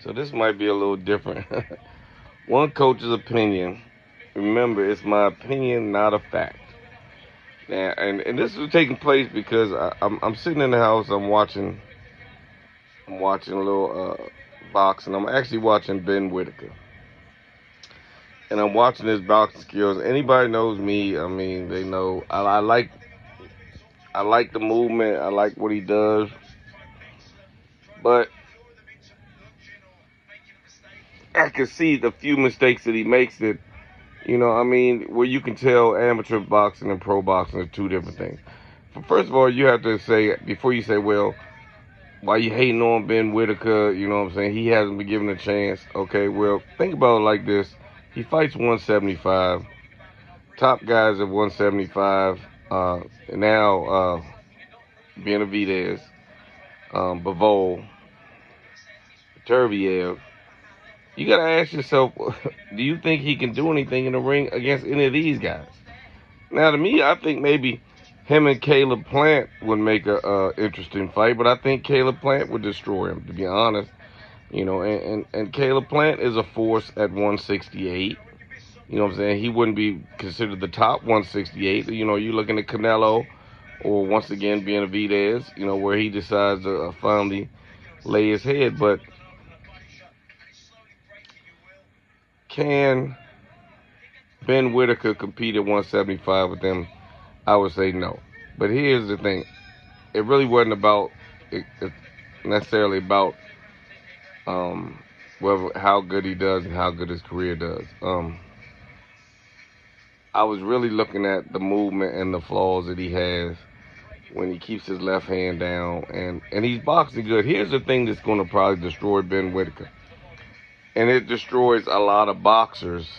So this might be a little different. One coach's opinion. Remember, it's my opinion, not a fact. Now, and this is taking place because I'm sitting in the house. I'm watching a little boxing. I'm actually watching Ben Whitaker, and I'm watching his boxing skills. Anybody knows me, I mean, they know I like the movement. I like what he does, but I can see the few mistakes that he makes that, I mean, where you can tell amateur boxing and pro boxing are two different things. First of all, you have to say, before you say, well, why you hating on Ben Whitaker, you know what I'm saying? He hasn't been given a chance. Okay, well, think about it like this. He fights 175. Top guys at 175. Now, Benavidez, Bivol, Turbiev. You got to ask yourself, do you think he can do anything in the ring against any of these guys? Now, to me, I think maybe him and Caleb Plant would make a interesting fight, but I think Caleb Plant would destroy him, to be honest. And Caleb Plant is a force at 168. You know what I'm saying? He wouldn't be considered the top 168. You're looking at Canelo or once again Benavidez, where he decides to finally lay his head. But can Ben Whitaker compete at 175 with them? I would say no. But here's the thing. It really wasn't about it necessarily about whether how good he does and how good his career does. I was really looking at the movement and the flaws that he has when he keeps his left hand down and he's boxing good. Here's the thing that's going to probably destroy Ben Whitaker, and it destroys a lot of boxers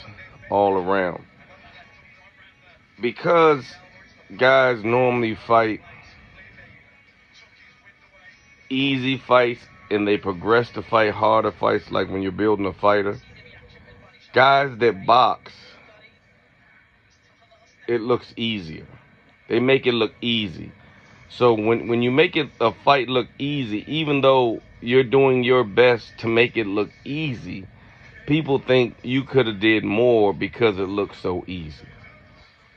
all around because guys normally fight easy fights and they progress to fight harder fights like when you're building a fighter. Guys that box, it looks easier. They make it look easy. So when you make it a fight look easy, even though you're doing your best to make it look easy, people think you could have did more because it looks so easy.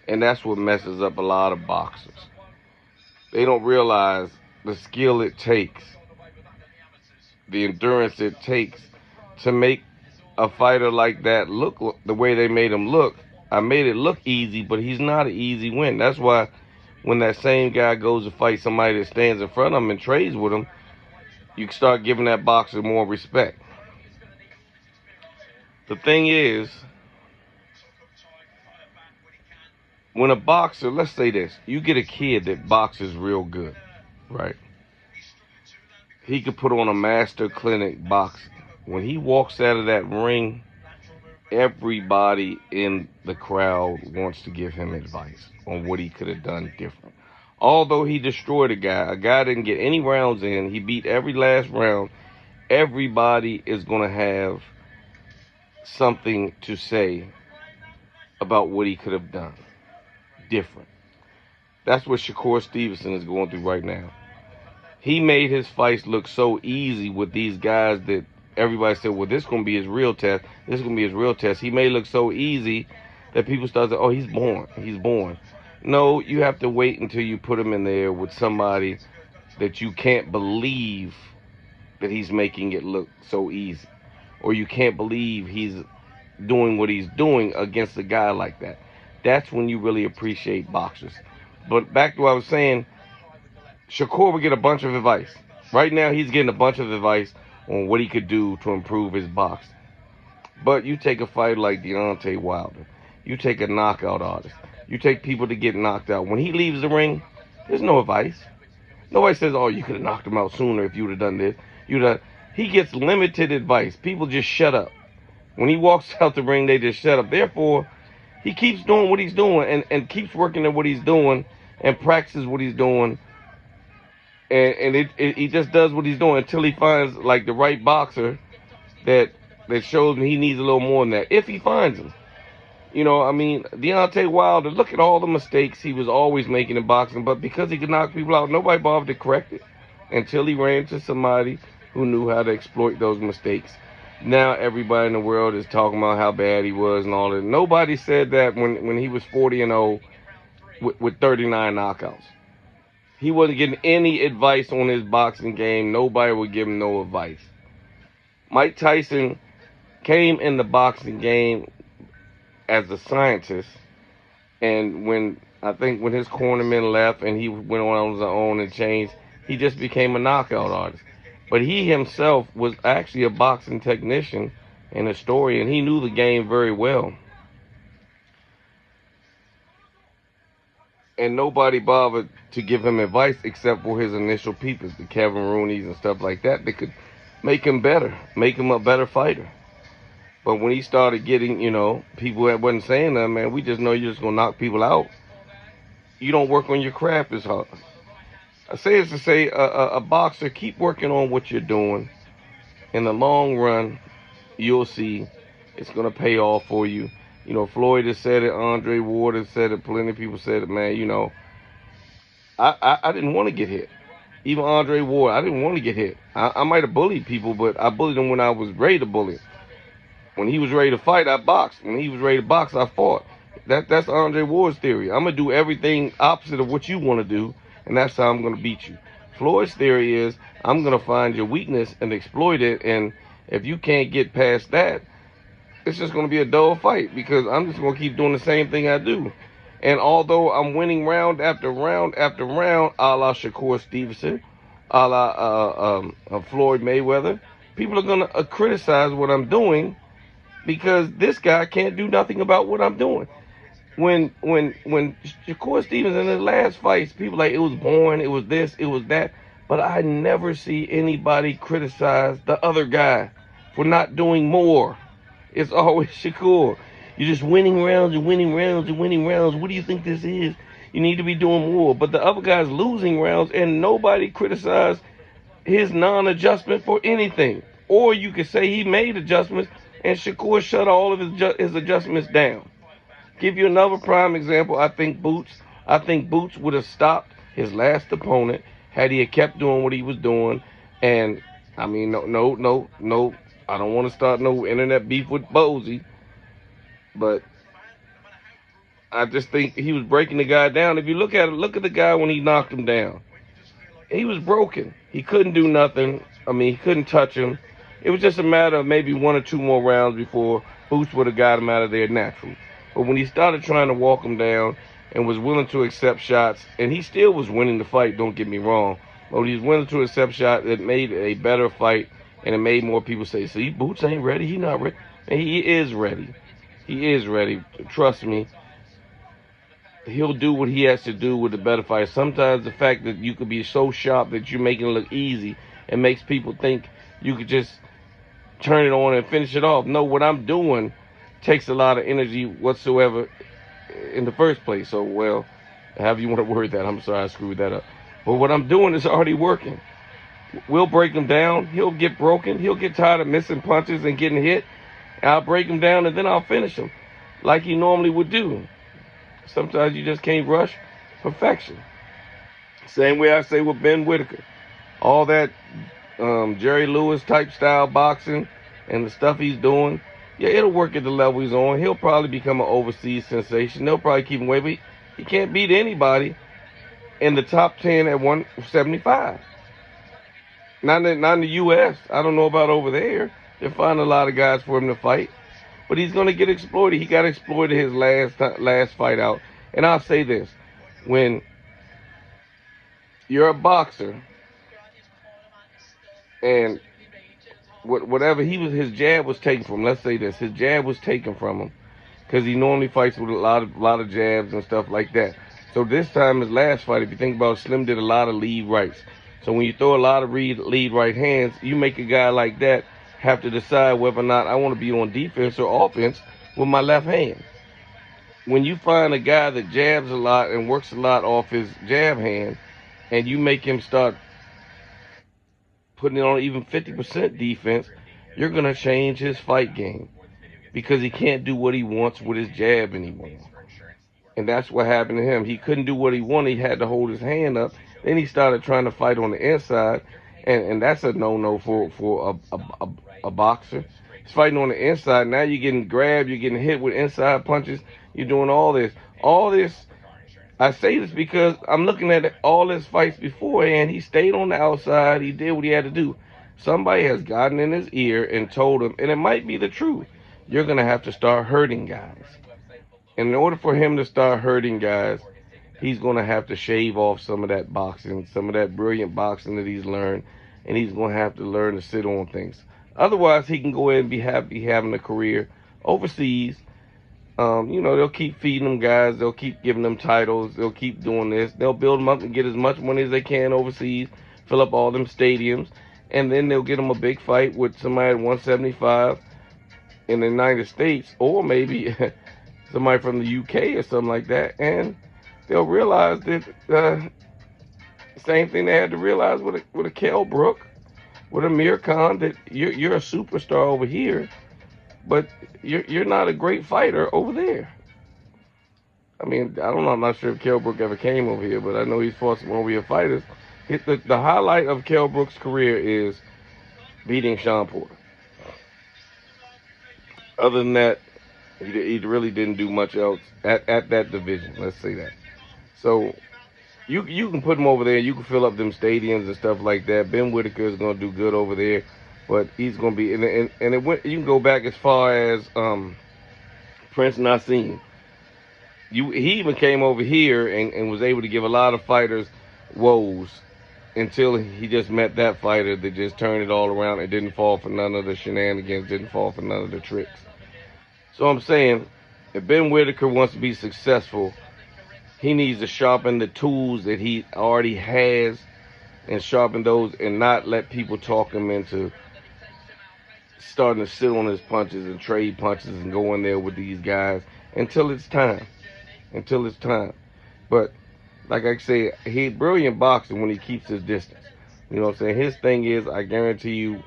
And that's what messes up a lot of boxers. They don't realize the skill it takes, the endurance it takes to make a fighter like that look the way they made him look. I made it look easy, but he's not an easy win. That's why when that same guy goes to fight somebody that stands in front of him and trades with him, you start giving that boxer more respect. The thing is, when a boxer, let's say this, you get a kid that boxes real good, right? He could put on a master clinic boxing. When he walks out of that ring, everybody in the crowd wants to give him advice on what he could have done different. Although he destroyed a guy didn't get any rounds in, he beat every last round. Everybody is going to have something to say about what he could have done different. That's what Shakur Stevenson is going through right now. He made his fights look so easy with these guys that everybody said, well, this is going to be his real test. This is going to be his real test. He made it look so easy that people start saying, oh, he's born. He's born. No, you have to wait until you put him in there with somebody that you can't believe that he's making it look so easy. Or you can't believe he's doing what he's doing against a guy like that. That's when you really appreciate boxers. But back to what I was saying, Shakur would get a bunch of advice. Right now, he's getting a bunch of advice on what he could do to improve his boxing. But you take a fighter like Deontay Wilder, you take a knockout artist, you take people to get knocked out. When he leaves the ring, there's no advice. Nobody says, oh, you could have knocked him out sooner if you would have done this. He gets limited advice. People just shut up. When he walks out the ring, they just shut up. Therefore, he keeps doing what he's doing and keeps working at what he's doing and practices what he's doing. And he just does what he's doing until he finds like the right boxer that shows him he needs a little more than that. If he finds him. Deontay Wilder, look at all the mistakes he was always making in boxing, but because he could knock people out, nobody bothered to correct it until he ran into somebody who knew how to exploit those mistakes. Now everybody in the world is talking about how bad he was and all that. Nobody said that when he was 40-0 with 39 knockouts. He wasn't getting any advice on his boxing game. Nobody would give him no advice. Mike Tyson came in the boxing game as a scientist, and when his cornerman left and he went on his own and changed, he just became a knockout artist. But he himself was actually a boxing technician and historian. He knew the game very well. And nobody bothered to give him advice except for his initial peoples, the Kevin Rooneys and stuff like that. They could make him better, make him a better fighter. But when he started getting, people that wasn't saying that, man, we just know you're just gonna knock people out. You don't work on your craft as hard. I say this to say, a boxer, keep working on what you're doing. In the long run, you'll see it's gonna pay off for you. Floyd has said it, Andre Ward has said it, plenty of people said it, man. I didn't want to get hit. Even Andre Ward, I didn't want to get hit. I might have bullied people, but I bullied them when I was ready to bully. When he was ready to fight, I boxed. When he was ready to box, I fought. That's Andre Ward's theory. I'm going to do everything opposite of what you want to do, and that's how I'm going to beat you. Floyd's theory is I'm going to find your weakness and exploit it, and if you can't get past that, it's just going to be a dull fight because I'm just going to keep doing the same thing I do. And although I'm winning round after round after round, a la Shakur Stevenson, a la Floyd Mayweather, people are going to criticize what I'm doing because this guy can't do nothing about what I'm doing. When Shakur Stevenson in his last fights, people like it was boring, it was this, it was that, but I never see anybody criticize the other guy for not doing more. It's always Shakur. You're just winning rounds and winning rounds and winning rounds. What do you think this is? You need to be doing more. But the other guy's losing rounds, and nobody criticized his non-adjustment for anything. Or you could say he made adjustments, and Shakur shut all of his adjustments down. Give you another prime example. I think Boots would have stopped his last opponent had he kept doing what he was doing. And I mean, no. I don't want to start no internet beef with Bozy, but I just think he was breaking the guy down. If you look at the guy when he knocked him down. He was broken. He couldn't do nothing. I mean, he couldn't touch him. It was just a matter of maybe one or two more rounds before Boots would have got him out of there naturally. But when he started trying to walk him down and was willing to accept shots, and he still was winning the fight, don't get me wrong, but when he was willing to accept shots, it made a better fight, and it made more people say, see, Boots ain't ready. He not ready. And he is ready. He is ready. Trust me. He'll do what he has to do with the better fight. Sometimes the fact that you could be so sharp that you're making it look easy and makes people think you could just turn it on and finish it off. No, what I'm doing takes a lot of energy whatsoever in the first place. So, well, however you want to word that, I'm sorry I screwed that up. But what I'm doing is already working. We'll break him down. He'll get broken. He'll get tired of missing punches and getting hit. And I'll break him down and then I'll finish him like he normally would do. Sometimes you just can't rush perfection. Same way I say with Ben Whitaker. All that Jerry Lewis type style boxing and the stuff he's doing, yeah, it'll work at the level he's on. He'll probably become an overseas sensation. They'll probably keep him away, but he can't beat anybody in the top 10 at 175. Not in the U.S. I don't know about over there. They're finding a lot of guys for him to fight. But he's going to get exploited. He got exploited his last fight out. And I'll say this. When you're a boxer and whatever his jab was taken from, let's say this, his jab was taken from him because he normally fights with a lot of jabs and stuff like that. So this time, his last fight, if you think about it, Slim did a lot of lead rights. So when you throw a lot of lead right hands, you make a guy like that have to decide whether or not I want to be on defense or offense with my left hand. When you find a guy that jabs a lot and works a lot off his jab hand, and you make him start putting it on even 50% defense, you're going to change his fight game because he can't do what he wants with his jab anymore. And that's what happened to him. He couldn't do what he wanted. He had to hold his hand up. Then he started trying to fight on the inside, and that's a no-no for a boxer. He's fighting on the inside. Now you're getting grabbed. You're getting hit with inside punches. You're doing all this. All this. I say this because I'm looking at all his fights beforehand. He stayed on the outside. He did what he had to do. Somebody has gotten in his ear and told him, and it might be the truth, you're going to have to start hurting guys. And in order for him to start hurting guys, he's going to have to shave off some of that boxing, some of that brilliant boxing that he's learned, and he's going to have to learn to sit on things. Otherwise, he can go ahead and be happy having a career overseas. They'll keep feeding them guys. They'll keep giving them titles. They'll keep doing this. They'll build them up and get as much money as they can overseas, fill up all them stadiums, and then they'll get them a big fight with somebody at 175 in the United States, or maybe somebody from the UK or something like that, and they'll realize that same thing they had to realize with a Kell Brook, with a Amir Khan, that you're a superstar over here, but you're not a great fighter over there. I mean, I don't know. I'm not sure if Kell Brook ever came over here, but I know he's fought some over here fighters. The highlight of Kell Brook's career is beating Sean Porter. Other than that, he really didn't do much else at that division. Let's say that. So you can put him over there. You can fill up them stadiums and stuff like that. Ben Whitaker is going to do good over there, but he's going to be you can go back as far as Prince Nassim. He even came over here and was able to give a lot of fighters woes until he just met that fighter that just turned it all around and didn't fall for none of the shenanigans, didn't fall for none of the tricks. So I'm saying, if Ben Whitaker wants to be successful, he needs to sharpen the tools that he already has and sharpen those and not let people talk him into starting to sit on his punches and trade punches and go in there with these guys until it's time. But like I say, he's brilliant boxing when he keeps his distance. You know what I'm saying? His thing is, I guarantee you,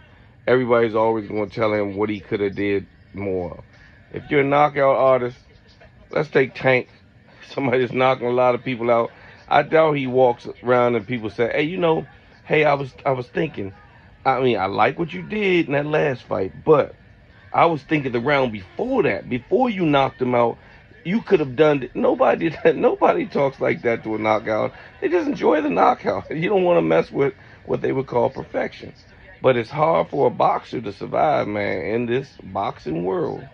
everybody's always going to tell him what he could have did more of. If you're a knockout artist, let's take Tank. Somebody that's knocking a lot of people out. I doubt he walks around and people say, hey, I was thinking. I mean, I like what you did in that last fight, but I was thinking the round before that, before you knocked him out, you could have done it. Nobody talks like that to a knockout. They just enjoy the knockout. You don't want to mess with what they would call perfection. But it's hard for a boxer to survive, man, in this boxing world.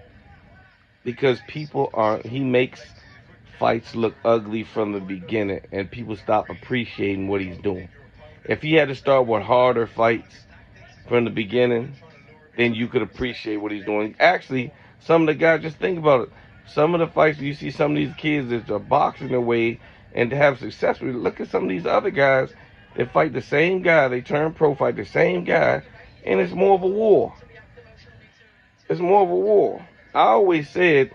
Because he makes fights look ugly from the beginning, and people stop appreciating what he's doing. If he had to start with harder fights from the beginning, then you could appreciate what he's doing. Actually, some of the guys, just think about it. Some of the fights you see, some of these kids that are boxing their way and to have success with it. Look at some of these other guys that fight the same guy. They turn pro, fight the same guy, and it's more of a war. It's more of a war. I always said,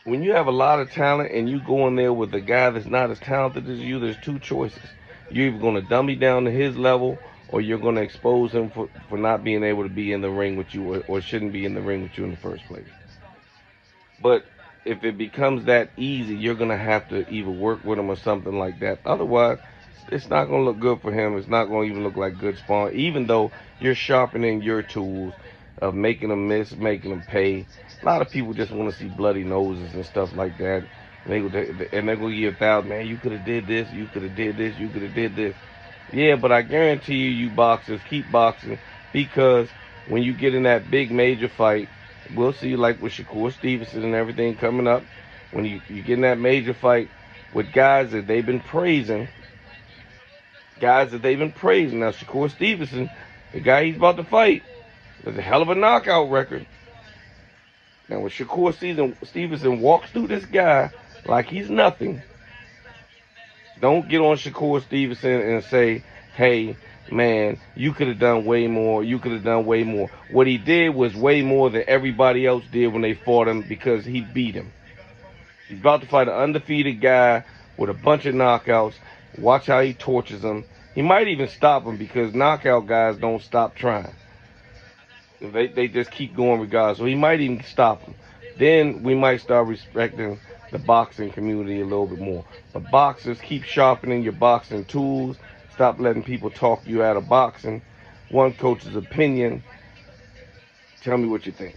when you have a lot of talent and you go in there with a guy that's not as talented as you, there's two choices. You're either going to dummy down to his level, or you're going to expose him for not being able to be in the ring with you, or shouldn't be in the ring with you in the first place. But if it becomes that easy, you're going to have to either work with him or something like that. Otherwise, it's not going to look good for him. It's not going to even look like good sparring, even though you're sharpening your tools of making them miss, making them pay. A lot of people just want to see bloody noses and stuff like that. And they're going to give 1,000, man, you could have did this, you could have did this, you could have did this. Yeah, but I guarantee you boxers keep boxing, because when you get in that big major fight, we'll see, like with Shakur Stevenson and everything coming up, when you get in that major fight with guys that they've been praising, Now, Shakur Stevenson, the guy he's about to fight, has a hell of a knockout record. Now, when Shakur Stevenson walks through this guy like he's nothing, don't get on Shakur Stevenson and say, hey, man, you could have done way more. You could have done way more. What he did was way more than everybody else did when they fought him, because he beat him. He's about to fight an undefeated guy with a bunch of knockouts. Watch how he tortures him. He might even stop him, because knockout guys don't stop trying. They just keep going regardless. So he might even stop him. Then we might start respecting the boxing community a little bit more. But boxers, keep sharpening your boxing tools. Stop letting people talk you out of boxing. One coach's opinion Tell me what you think.